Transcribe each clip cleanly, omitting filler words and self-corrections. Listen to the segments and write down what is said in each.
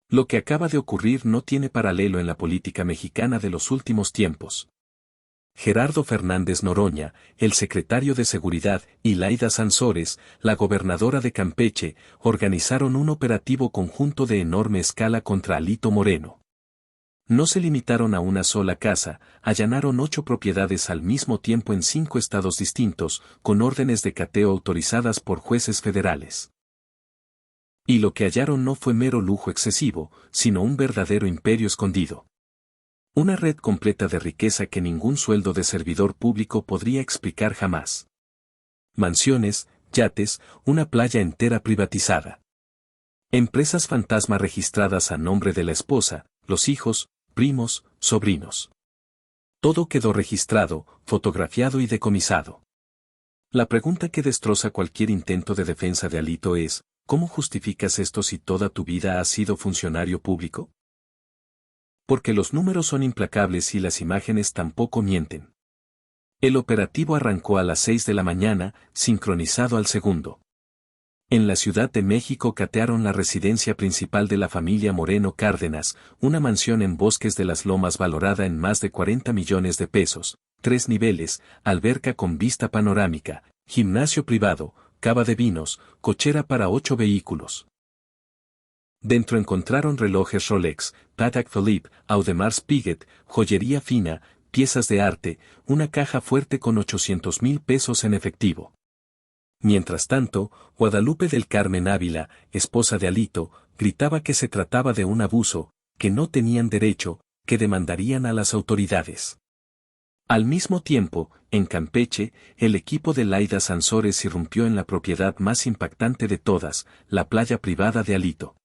Lo que acaba de ocurrir no tiene paralelo en la política mexicana de los últimos tiempos. Gerardo Fernández Noroña, el secretario de Seguridad, y Laida Sansores, la gobernadora de Campeche, organizaron un operativo conjunto de enorme escala contra Alito Moreno. No se limitaron a una sola casa, allanaron 8 propiedades al mismo tiempo en 5 estados distintos, con órdenes de cateo autorizadas por jueces federales. Y lo que hallaron no fue mero lujo excesivo, sino un verdadero imperio escondido. Una red completa de riqueza que ningún sueldo de servidor público podría explicar jamás. Mansiones, yates, una playa entera privatizada. Empresas fantasma registradas a nombre de la esposa, los hijos, primos, sobrinos. Todo quedó registrado, fotografiado y decomisado. La pregunta que destroza cualquier intento de defensa de Alito es, ¿cómo justificas esto si toda tu vida has sido funcionario público? Porque los números son implacables y las imágenes tampoco mienten. El operativo arrancó a las 6 de la mañana, sincronizado al segundo. En la Ciudad de México catearon la residencia principal de la familia Moreno Cárdenas, una mansión en Bosques de las Lomas valorada en más de 40 millones de pesos, 3 niveles, alberca con vista panorámica, gimnasio privado, cava de vinos, cochera para 8 vehículos. Dentro encontraron relojes Rolex, Patek Philippe, Audemars Piguet, joyería fina, piezas de arte, una caja fuerte con 800,000 pesos en efectivo. Mientras tanto, Guadalupe del Carmen Ávila, esposa de Alito, gritaba que se trataba de un abuso, que no tenían derecho, que demandarían a las autoridades. Al mismo tiempo, en Campeche, el equipo de Laida Sansores irrumpió en la propiedad más impactante de todas, la playa privada de Alito.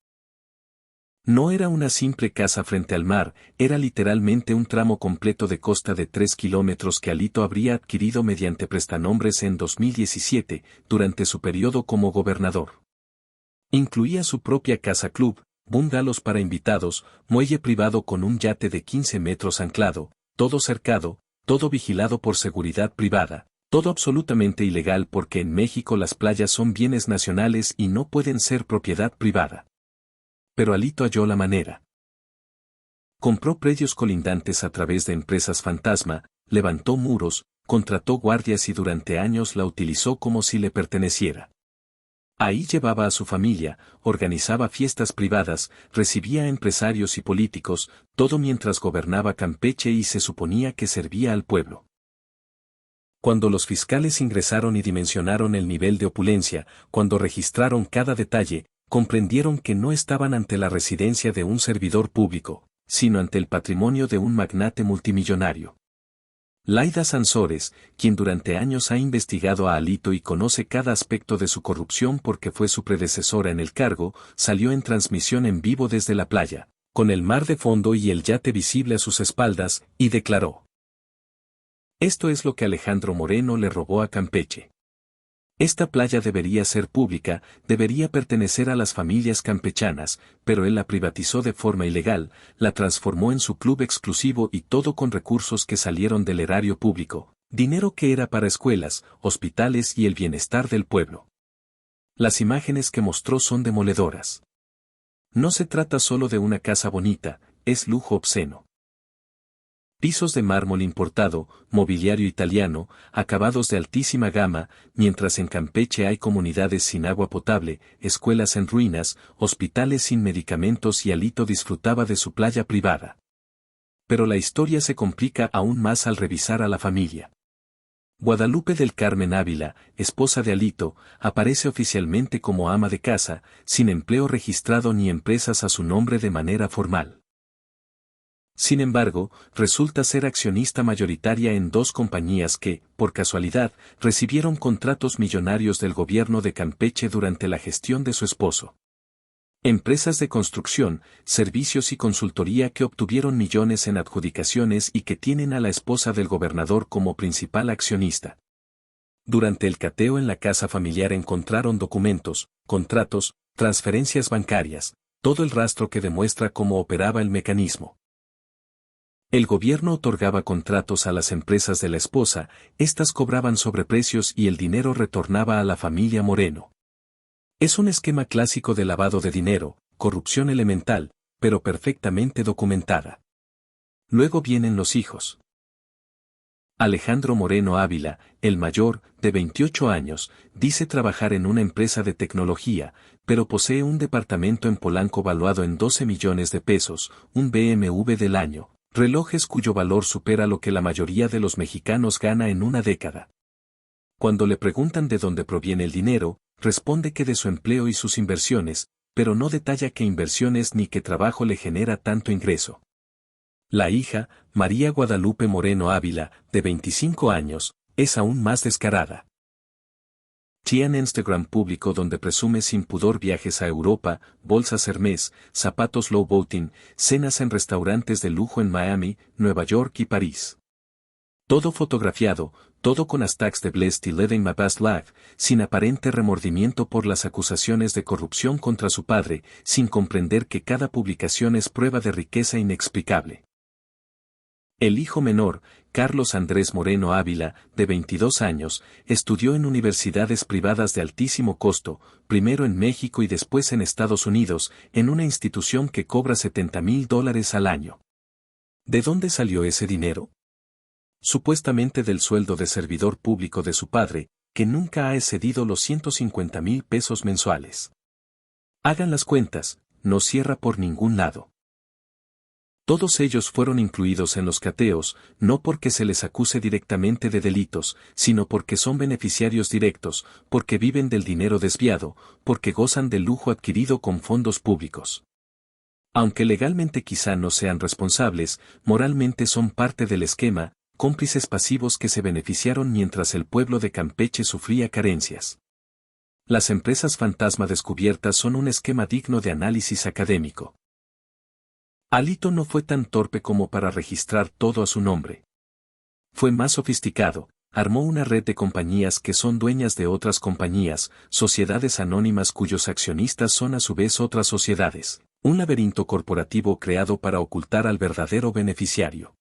No era una simple casa frente al mar, era literalmente un tramo completo de costa de 3 kilómetros que Alito habría adquirido mediante prestanombres en 2017, durante su periodo como gobernador. Incluía su propia casa club, bungalows para invitados, muelle privado con un yate de 15 metros anclado, todo cercado, todo vigilado por seguridad privada, todo absolutamente ilegal porque en México las playas son bienes nacionales y no pueden ser propiedad privada. Pero Alito halló la manera. Compró predios colindantes a través de empresas fantasma, levantó muros, contrató guardias y durante años la utilizó como si le perteneciera. Ahí llevaba a su familia, organizaba fiestas privadas, recibía a empresarios y políticos, todo mientras gobernaba Campeche y se suponía que servía al pueblo. Cuando los fiscales ingresaron y dimensionaron el nivel de opulencia, cuando registraron cada detalle, comprendieron que no estaban ante la residencia de un servidor público, sino ante el patrimonio de un magnate multimillonario. Laida Sansores, quien durante años ha investigado a Alito y conoce cada aspecto de su corrupción porque fue su predecesora en el cargo, salió en transmisión en vivo desde la playa, con el mar de fondo y el yate visible a sus espaldas, y declaró: "Esto es lo que Alejandro Moreno le robó a Campeche. Esta playa debería ser pública, debería pertenecer a las familias campechanas, pero él la privatizó de forma ilegal, la transformó en su club exclusivo y todo con recursos que salieron del erario público, dinero que era para escuelas, hospitales y el bienestar del pueblo. Las imágenes que mostró son demoledoras. No se trata solo de una casa bonita, es lujo obsceno. Pisos de mármol importado, mobiliario italiano, acabados de altísima gama, mientras en Campeche hay comunidades sin agua potable, escuelas en ruinas, hospitales sin medicamentos y Alito disfrutaba de su playa privada. Pero la historia se complica aún más al revisar a la familia. Guadalupe del Carmen Ávila, esposa de Alito, aparece oficialmente como ama de casa, sin empleo registrado ni empresas a su nombre de manera formal. Sin embargo, resulta ser accionista mayoritaria en 2 compañías que, por casualidad, recibieron contratos millonarios del gobierno de Campeche durante la gestión de su esposo. Empresas de construcción, servicios y consultoría que obtuvieron millones en adjudicaciones y que tienen a la esposa del gobernador como principal accionista. Durante el cateo en la casa familiar encontraron documentos, contratos, transferencias bancarias, todo el rastro que demuestra cómo operaba el mecanismo. El gobierno otorgaba contratos a las empresas de la esposa, estas cobraban sobreprecios y el dinero retornaba a la familia Moreno. Es un esquema clásico de lavado de dinero, corrupción elemental, pero perfectamente documentada. Luego vienen los hijos. Alejandro Moreno Ávila, el mayor, de 28 años, dice trabajar en una empresa de tecnología, pero posee un departamento en Polanco valuado en 12 millones de pesos, un BMW del año, relojes cuyo valor supera lo que la mayoría de los mexicanos gana en una década. Cuando le preguntan de dónde proviene el dinero, responde que de su empleo y sus inversiones, pero no detalla qué inversiones ni qué trabajo le genera tanto ingreso. La hija, María Guadalupe Moreno Ávila, de 25 años, es aún más descarada. Tiene Instagram público donde presume sin pudor viajes a Europa, bolsas Hermès, zapatos Louboutin, cenas en restaurantes de lujo en Miami, Nueva York y París. Todo fotografiado, todo con hashtags de Blessed y Living My Best Life, sin aparente remordimiento por las acusaciones de corrupción contra su padre, sin comprender que cada publicación es prueba de riqueza inexplicable. El hijo menor, Carlos Andrés Moreno Ávila, de 22 años, estudió en universidades privadas de altísimo costo, primero en México y después en Estados Unidos, en una institución que cobra $70,000 al año. ¿De dónde salió ese dinero? Supuestamente del sueldo de servidor público de su padre, que nunca ha excedido los 150,000 pesos mensuales. Hagan las cuentas, no cierra por ningún lado. Todos ellos fueron incluidos en los cateos, no porque se les acuse directamente de delitos, sino porque son beneficiarios directos, porque viven del dinero desviado, porque gozan del lujo adquirido con fondos públicos. Aunque legalmente quizá no sean responsables, moralmente son parte del esquema, cómplices pasivos que se beneficiaron mientras el pueblo de Campeche sufría carencias. Las empresas fantasma descubiertas son un esquema digno de análisis académico. Alito no fue tan torpe como para registrar todo a su nombre. Fue más sofisticado, armó una red de compañías que son dueñas de otras compañías, sociedades anónimas cuyos accionistas son a su vez otras sociedades, un laberinto corporativo creado para ocultar al verdadero beneficiario.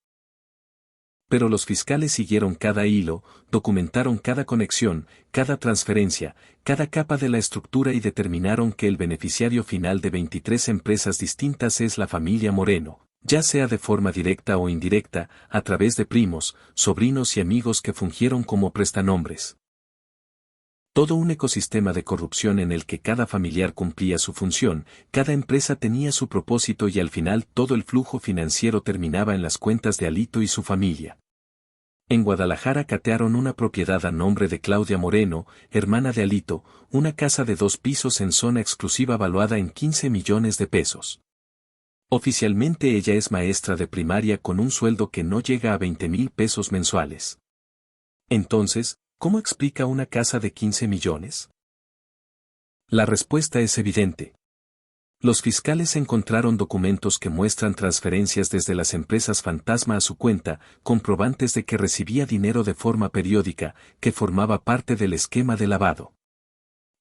Pero los fiscales siguieron cada hilo, documentaron cada conexión, cada transferencia, cada capa de la estructura y determinaron que el beneficiario final de 23 empresas distintas es la familia Moreno, ya sea de forma directa o indirecta, a través de primos, sobrinos y amigos que fungieron como prestanombres. Todo un ecosistema de corrupción en el que cada familiar cumplía su función, cada empresa tenía su propósito y al final todo el flujo financiero terminaba en las cuentas de Alito y su familia. En Guadalajara catearon una propiedad a nombre de Claudia Moreno, hermana de Alito, una casa de 2 pisos en zona exclusiva valuada en 15 millones de pesos. Oficialmente ella es maestra de primaria con un sueldo que no llega a 20,000 pesos mensuales. Entonces, ¿cómo explica una casa de 15 millones? La respuesta es evidente. Los fiscales encontraron documentos que muestran transferencias desde las empresas fantasma a su cuenta, comprobantes de que recibía dinero de forma periódica, que formaba parte del esquema de lavado.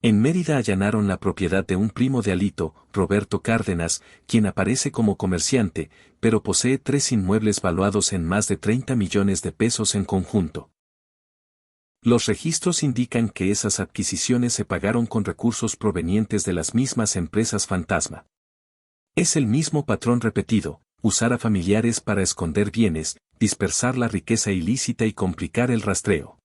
En Mérida allanaron la propiedad de un primo de Alito, Roberto Cárdenas, quien aparece como comerciante, pero posee 3 inmuebles valuados en más de 30 millones de pesos en conjunto. Los registros indican que esas adquisiciones se pagaron con recursos provenientes de las mismas empresas fantasma. Es el mismo patrón repetido, usar a familiares para esconder bienes, dispersar la riqueza ilícita y complicar el rastreo.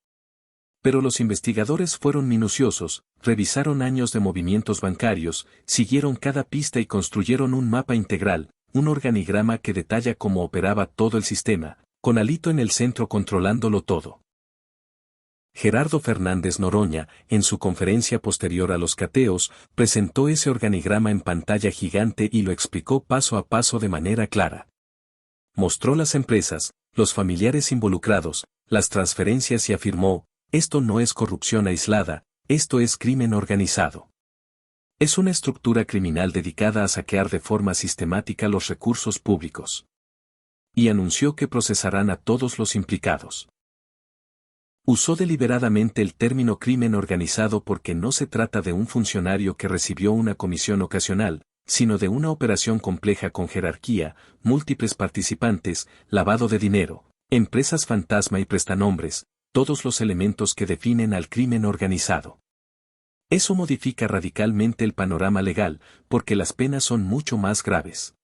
Pero los investigadores fueron minuciosos, revisaron años de movimientos bancarios, siguieron cada pista y construyeron un mapa integral, un organigrama que detalla cómo operaba todo el sistema, con Alito en el centro controlándolo todo. Gerardo Fernández Noroña, en su conferencia posterior a los cateos, presentó ese organigrama en pantalla gigante y lo explicó paso a paso de manera clara. Mostró las empresas, los familiares involucrados, las transferencias y afirmó, esto no es corrupción aislada, esto es crimen organizado. Es una estructura criminal dedicada a saquear de forma sistemática los recursos públicos. Y anunció que procesarán a todos los implicados. Usó deliberadamente el término crimen organizado porque no se trata de un funcionario que recibió una comisión ocasional, sino de una operación compleja con jerarquía, múltiples participantes, lavado de dinero, empresas fantasma y prestanombres, todos los elementos que definen al crimen organizado. Eso modifica radicalmente el panorama legal, porque las penas son mucho más graves.